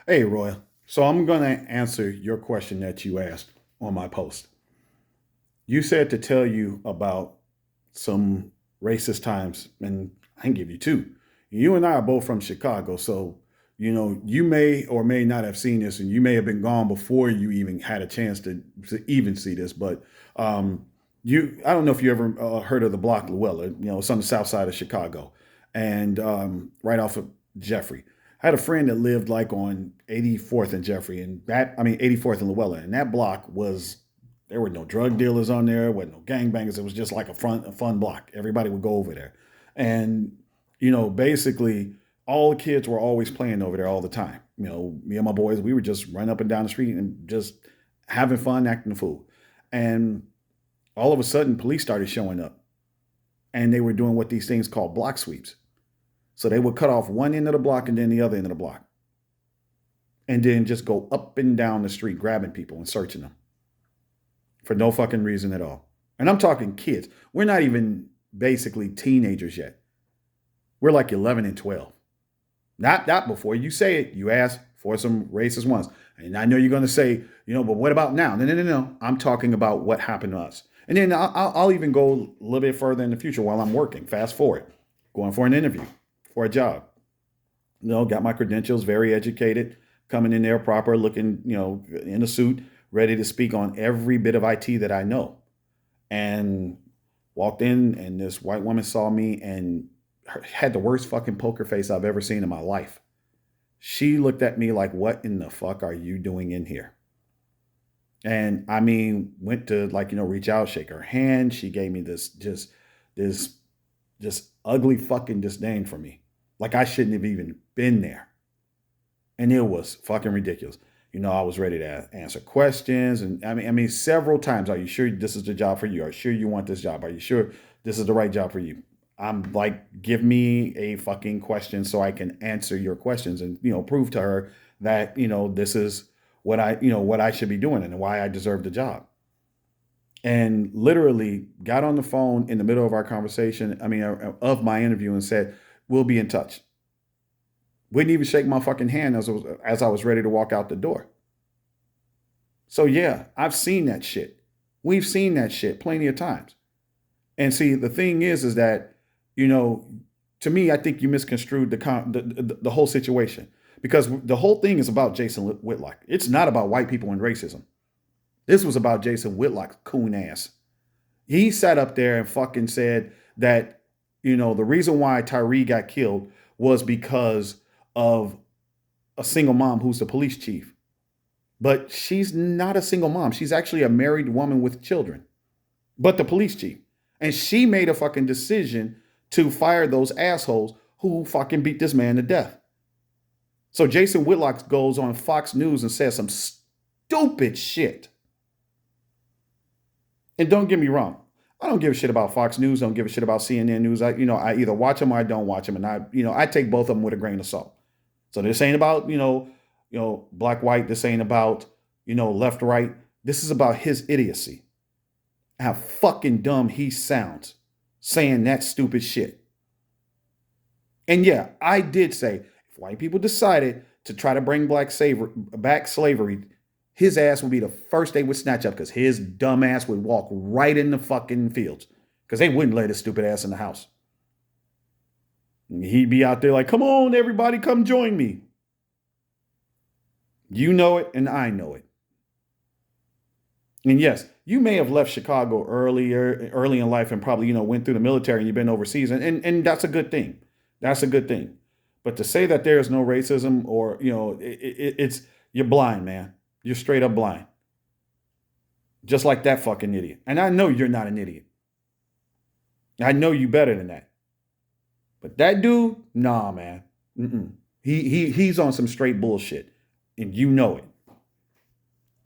Hey, Roy. So I'm going to answer your question that you asked on my post. You said to tell you about some racist times, and I can give you two. You and I are both from Chicago, so you may or may not have seen this, and you may have been gone before you even had a chance to even see this. But I don't know if you ever heard of the block Llewellyn. It's on the south side of Chicago, and right off of Jeffrey. I had a friend that lived like on 84th and Jeffrey, and 84th and Llewellyn, and that block was there were no drug dealers on there, wasn't no gangbangers. It was just like a fun block. Everybody would go over there, and basically all the kids were always playing over there all the time. Me and my boys, we would just run up and down the street and just having fun, acting a fool. And all of a sudden, police started showing up, and they were doing what these things called block sweeps. So they would cut off one end of the block and then the other end of the block, and then just go up and down the street grabbing people and searching them for no fucking reason at all. And I'm talking kids. We're not even basically teenagers yet. We're like 11 and 12. Not before you say it, you ask for some racist ones. And I know you're going to say, but what about now? No. I'm talking about what happened to us. And then I'll even go a little bit further in the future while I'm working. Fast forward, going for an interview for a job. Got my credentials, very educated, coming in there proper, looking, in a suit, ready to speak on every bit of IT that I know. And walked in, and this white woman saw me and had the worst fucking poker face I've ever seen in my life. She looked at me like, what in the fuck are you doing in here? And went to reach out, shake her hand. She gave me this ugly fucking disdain for me. Like I shouldn't have even been there. And it was fucking ridiculous. I was ready to answer questions. And several times, are you sure this is the job for you? Are you sure you want this job? Are you sure this is the right job for you? I'm like, give me a fucking question so I can answer your questions and, prove to her that, this is what I should be doing and why I deserve the job. And literally got on the phone in the middle of our conversation, of my interview, and said, we'll be in touch. Wouldn't even shake my fucking hand as I was ready to walk out the door. So yeah, I've seen that shit. We've seen that shit plenty of times. And see, the thing is that, to me, I think you misconstrued the whole situation, because the whole thing is about Jason Whitlock. It's not about white people and racism. This was about Jason Whitlock's coon ass. He sat up there and fucking said that, the reason why Tyree got killed was because of a single mom who's the police chief. But she's not a single mom. She's actually a married woman with children, but the police chief. And she made a fucking decision to fire those assholes who fucking beat this man to death. So Jason Whitlock goes on Fox News and says some stupid shit. And don't get me wrong, I don't give a shit about Fox News. Don't give a shit about CNN News. I either watch them or I don't watch them, and I take both of them with a grain of salt. So this ain't about black white. This ain't about left right. This is about his idiocy. How fucking dumb he sounds saying that stupid shit. And yeah, I did say if white people decided to try to bring back slavery, his ass would be the first they would snatch up, because his dumb ass would walk right in the fucking fields, because they wouldn't let his stupid ass in the house. And he'd be out there like, come on, everybody, come join me. You know it, and I know it. And yes, you may have left Chicago early in life and probably, went through the military and you've been overseas. And that's a good thing. That's a good thing. But to say that there's no racism, or, it's you're blind, man. You're straight up blind. Just like that fucking idiot. And I know you're not an idiot. I know you better than that. But that dude, nah, man. He's on some straight bullshit. And you know it.